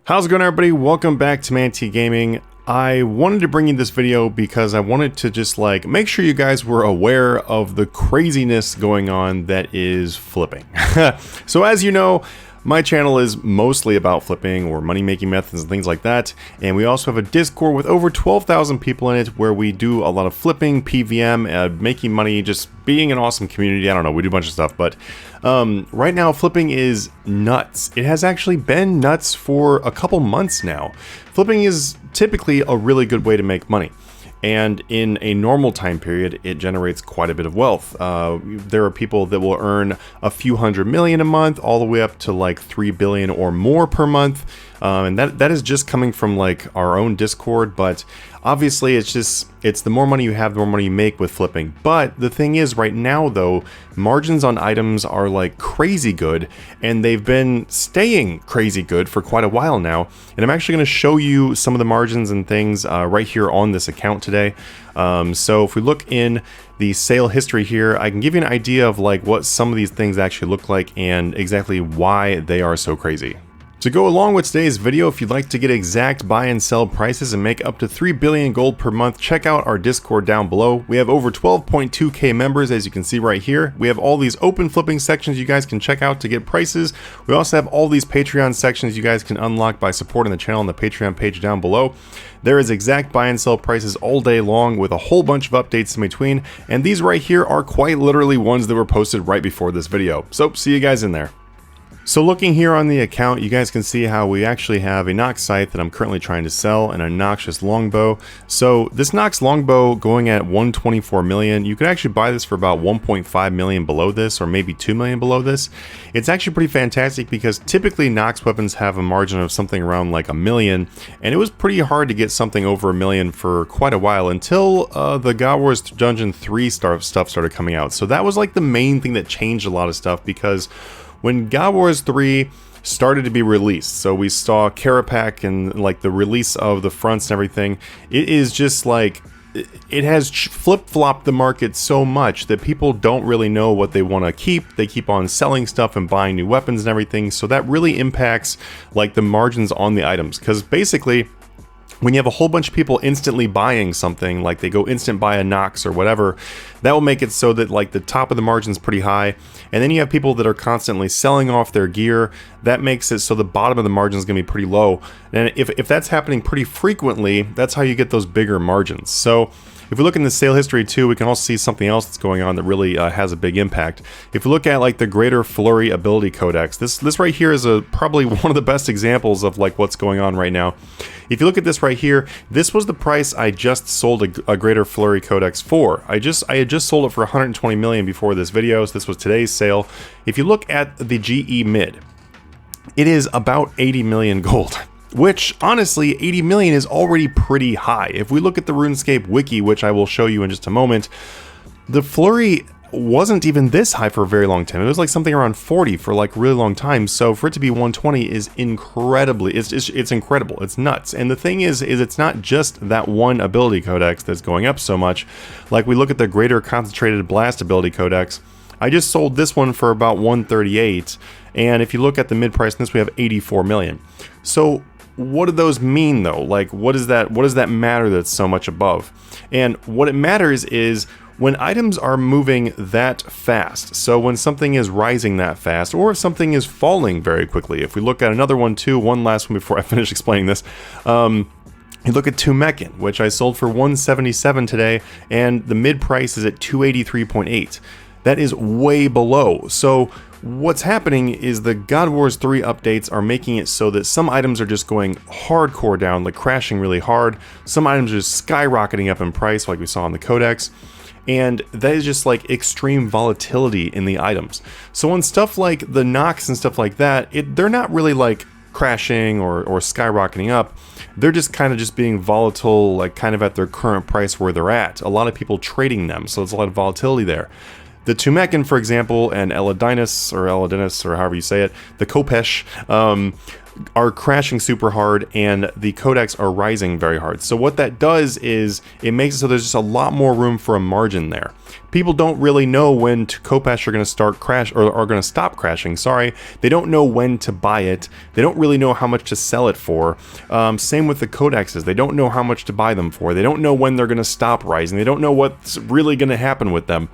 How's it going, everybody? Welcome back to Manatee Gaming. I wanted to bring you this video because I wanted to just make sure you guys were aware of the craziness going on that is flipping. So as you know, my channel is mostly about flipping or money-making methods and things like that, and we also have a Discord with over 12,000 people in it where we do a lot of flipping, PVM, making money, just being an awesome community. I don't know, we do a bunch of stuff, but right now flipping is nuts. It has actually been nuts for a couple months now. Flipping is typically a really good way to make money. And in a normal time period, it generates quite a bit of wealth. There are people that will earn a few $100 million a month, all the way up to like 3 billion or more per month. And that is just coming from like our own Discord, but obviously it's the more money you have, the more money you make with flipping. But the thing is, right now though, margins on items are like crazy good, and they've been staying crazy good for quite a while now. And I'm actually going to show you some of the margins and things right here on this account today. So if we look in the sale history here, I can give you an idea of like what some of these things actually look like and exactly why they are so crazy. To go along with today's video, if you'd like to get exact buy and sell prices and make up to 3 billion gold per month, check out our Discord down below. We have over 12.2k members, as you can see right here. We have all these open flipping sections you guys can check out to get prices. We also have all these Patreon sections you guys can unlock by supporting the channel on the Patreon page down below. There is exact buy and sell prices all day long with a whole bunch of updates in between, and these right here are quite literally ones that were posted right before this video. So see you guys in there. So looking here on the account, you guys can see how we actually have a Nox sight that I'm currently trying to sell and a Noxious longbow. So this Nox longbow going at 124 million, you could actually buy this for about 1.5 million below this, or maybe 2 million below this. It's actually pretty fantastic because typically Nox weapons have a margin of something around like a million, and it was pretty hard to get something over a million for quite a while until the GW3 stuff started coming out. So that was like the main thing that changed a lot of stuff, because when GW3 started to be released, so we saw Carapac and like the release of the fronts and everything, it is just like, it has flip-flopped the market so much that people don't really know what they want to keep. They keep on selling stuff and buying new weapons and everything, so that really impacts like the margins on the items, because basically when you have a whole bunch of people instantly buying something, like they go instant buy a Nox or whatever, that will make it so that like the top of the margin is pretty high. And then you have people that are constantly selling off their gear. That makes it so the bottom of the margin is going to be pretty low. And if that's happening pretty frequently, that's how you get those bigger margins. So if we look in the sale history too, we can also see something else that's going on that really has a big impact. If we look at like the Greater Flurry Ability Codex, this right here is probably one of the best examples of like what's going on right now. If you look at this right here, this was the price I just sold a Greater Flurry Codex for. I had just sold it for 120 million before this video, so this was today's sale. If you look at the GE mid, it is about 80 million gold. Which, honestly, 80 million is already pretty high. If we look at the Runescape wiki, which I will show you in just a moment, the Flurry wasn't even this high for a very long time. It was like something around 40 for like a really long time. So for it to be 120 is incredibly, it's incredible. It's nuts. And the thing is it's not just that one ability codex that's going up so much. Like we look at the Greater Concentrated Blast ability codex. I just sold this one for about 138. And if you look at the mid price in this, we have 84 million. So what do those mean though? Like what does that matter that's so much above? And what it matters is when items are moving that fast, so when something is rising that fast, or if something is falling very quickly. If we look at another one too, one last one before I finish explaining this, you look at Tumekin, which I sold for 177 today, and the mid price is at 283.8. That is way below. So what's happening is the God Wars 3 updates are making it so that some items are just going hardcore down, like crashing really hard. Some items are just skyrocketing up in price, like we saw in the Codex. And that is just like extreme volatility in the items. So when stuff like the Nox and stuff like that, they're not really like crashing or skyrocketing up. They're just kind of just being volatile, like kind of at their current price where they're at. A lot of people trading them, so there's a lot of volatility there. The Tumekin, for example, and Eladinus or however you say it, the Kopesh, are crashing super hard, and the codecs are rising very hard. So what that does is it makes it so there's just a lot more room for a margin there. People don't really know when Kopesh are going to start crash or are going to stop crashing. Sorry, they don't know when to buy it. They don't really know how much to sell it for. Same with the codexes. They don't know how much to buy them for. They don't know when they're going to stop rising. They don't know what's really going to happen with them.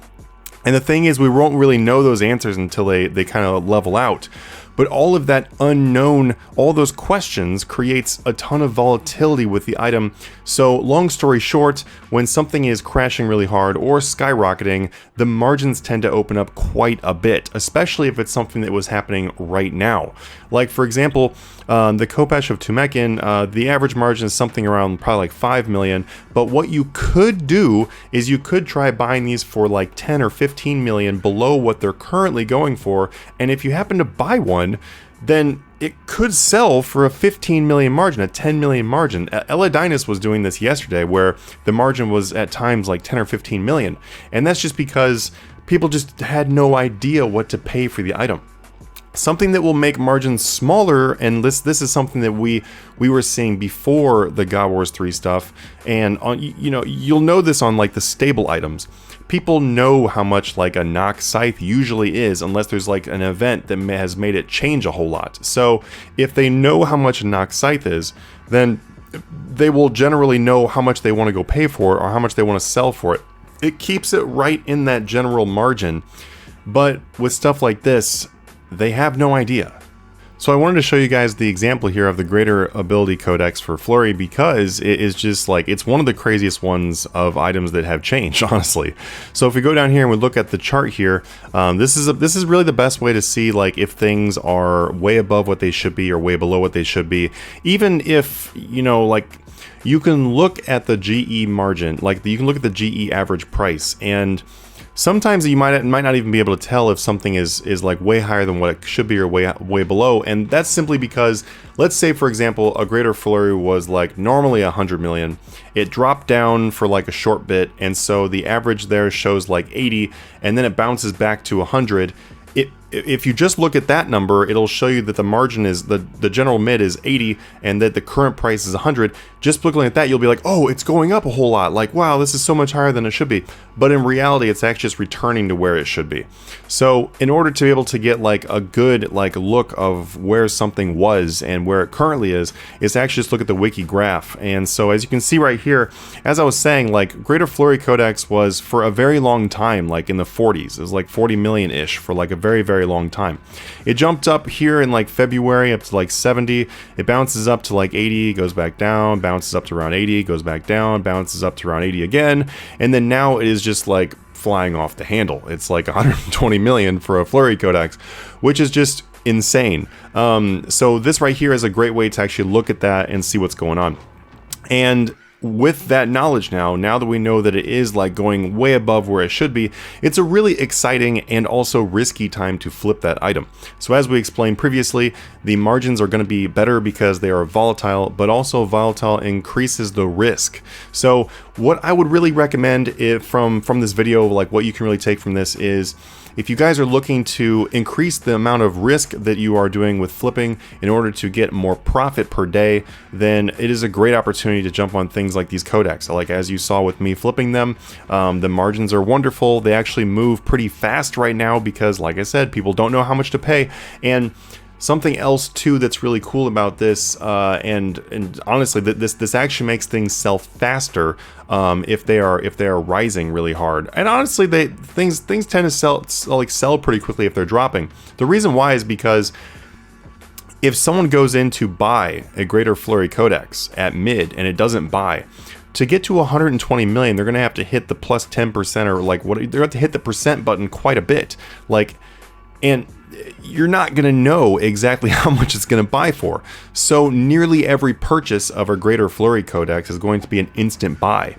And the thing is, we won't really know those answers until they kind of level out. But all of that unknown, all those questions creates a ton of volatility with the item. So long story short, when something is crashing really hard or skyrocketing, the margins tend to open up quite a bit, especially if it's something that was happening right now. Like for example, the Kopesh of Tumekin, the average margin is something around probably like 5 million. But what you could do is you could try buying these for like 10 or 15 million below what they're currently going for. And if you happen to buy one, then it could sell for a 15 million margin, a 10 million margin. Eladinus was doing this yesterday where the margin was at times like 10 or 15 million. And that's just because people just had no idea what to pay for the item. Something that will make margins smaller, and this is something that we were seeing before the GW3 stuff, and on, you'll know this on like the stable items. People know how much like a knock scythe usually is, unless there's like an event that has made it change a whole lot. So if they know how much a knock scythe is, then they will generally know how much they want to go pay for it or how much they want to sell for it. It keeps it right in that general margin. But with stuff like this, they have no idea. So I wanted to show you guys the example here of the Greater Ability Codex for Flurry, because it is just like, it's one of the craziest ones of items that have changed, honestly. So if we go down here and we look at the chart here, this is really the best way to see like if things are way above what they should be or way below what they should be. Even if, like, you can look at the GE margin, like you can look at the GE average price, and sometimes you might not even be able to tell if something is like way higher than what it should be or way below, and that's simply because, let's say for example, a Greater Flurry was like normally 100 million. It dropped down for like a short bit, and so the average there shows like 80, and then it bounces back to 100. If you just look at that number, it'll show you that the margin is, the general mid is 80 and that the current price is 100. Just looking at that, you'll be like, oh, it's going up a whole lot. Like, wow, this is so much higher than it should be. But in reality, it's actually just returning to where it should be. So in order to be able to get like a good like look of where something was and where it currently is to actually just look at the wiki graph. And so as you can see right here, as I was saying, like Greater Flurry Codex was for a very long time, like in the 40s. It was like 40 million-ish for like a very, very long time. It jumped up here in like February up to like 70. It bounces up to like 80, goes back down, bounces up to around 80, goes back down, bounces up to around 80 again, and then now it is just like flying off the handle. It's like 120 million for a Flurry Codex, which is just insane. So this right here is a great way to actually look at that and see what's going on. And with that knowledge now that we know that it is like going way above where it should be, it's a really exciting and also risky time to flip that item. So as we explained previously, the margins are going to be better because they are volatile, but also volatile increases the risk. So what I would really recommend from this video, like what you can really take from this is, if you guys are looking to increase the amount of risk that you are doing with flipping in order to get more profit per day, then it is a great opportunity to jump on things like these codecs. Like as you saw with me flipping them, the margins are wonderful. They actually move pretty fast right now because, like I said, people don't know how much to pay. And something else too that's really cool about this, and honestly, this actually makes things sell faster if they are rising really hard. And honestly, things tend to sell pretty quickly if they're dropping. The reason why is because if someone goes in to buy a Greater Flurry Codex at mid and it doesn't buy, to get to 120 million, they're gonna have to hit the plus 10% or like what they're gonna have to hit the percent button quite a bit. And you're not going to know exactly how much it's going to buy for. So nearly every purchase of a Greater Flurry Codex is going to be an instant buy.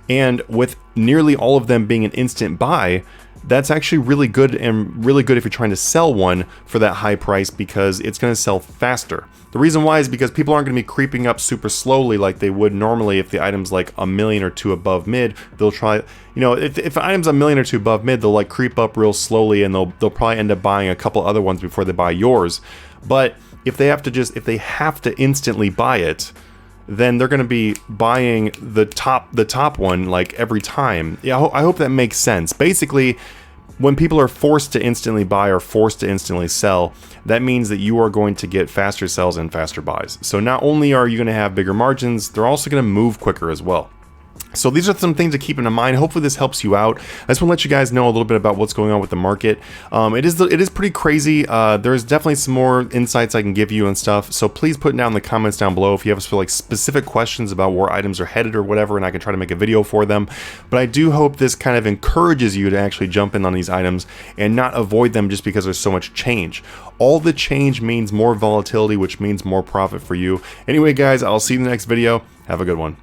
And with nearly all of them being an instant buy, that's actually really good, and really good if you're trying to sell one for that high price, because it's going to sell faster. The reason why is because people aren't going to be creeping up super slowly like they would normally if the item's like a million or two above mid. They'll try, you know, if an item's a million or two above mid, they'll like creep up real slowly, and they'll probably end up buying a couple other ones before they buy yours. But if they have to instantly buy it, then they're going to be buying the top one like every time. Yeah, I hope that makes sense. Basically, when people are forced to instantly buy or forced to instantly sell, that means that you are going to get faster sells and faster buys. So not only are you going to have bigger margins, they're also going to move quicker as well. So these are some things to keep in mind. Hopefully this helps you out. I just want to let you guys know a little bit about what's going on with the market. It is pretty crazy. There's definitely some more insights I can give you and stuff. So please put down in the comments down below if you have like specific questions about where items are headed or whatever, and I can try to make a video for them. But I do hope this kind of encourages you to actually jump in on these items and not avoid them just because there's so much change. All the change means more volatility, which means more profit for you. Anyway, guys, I'll see you in the next video. Have a good one.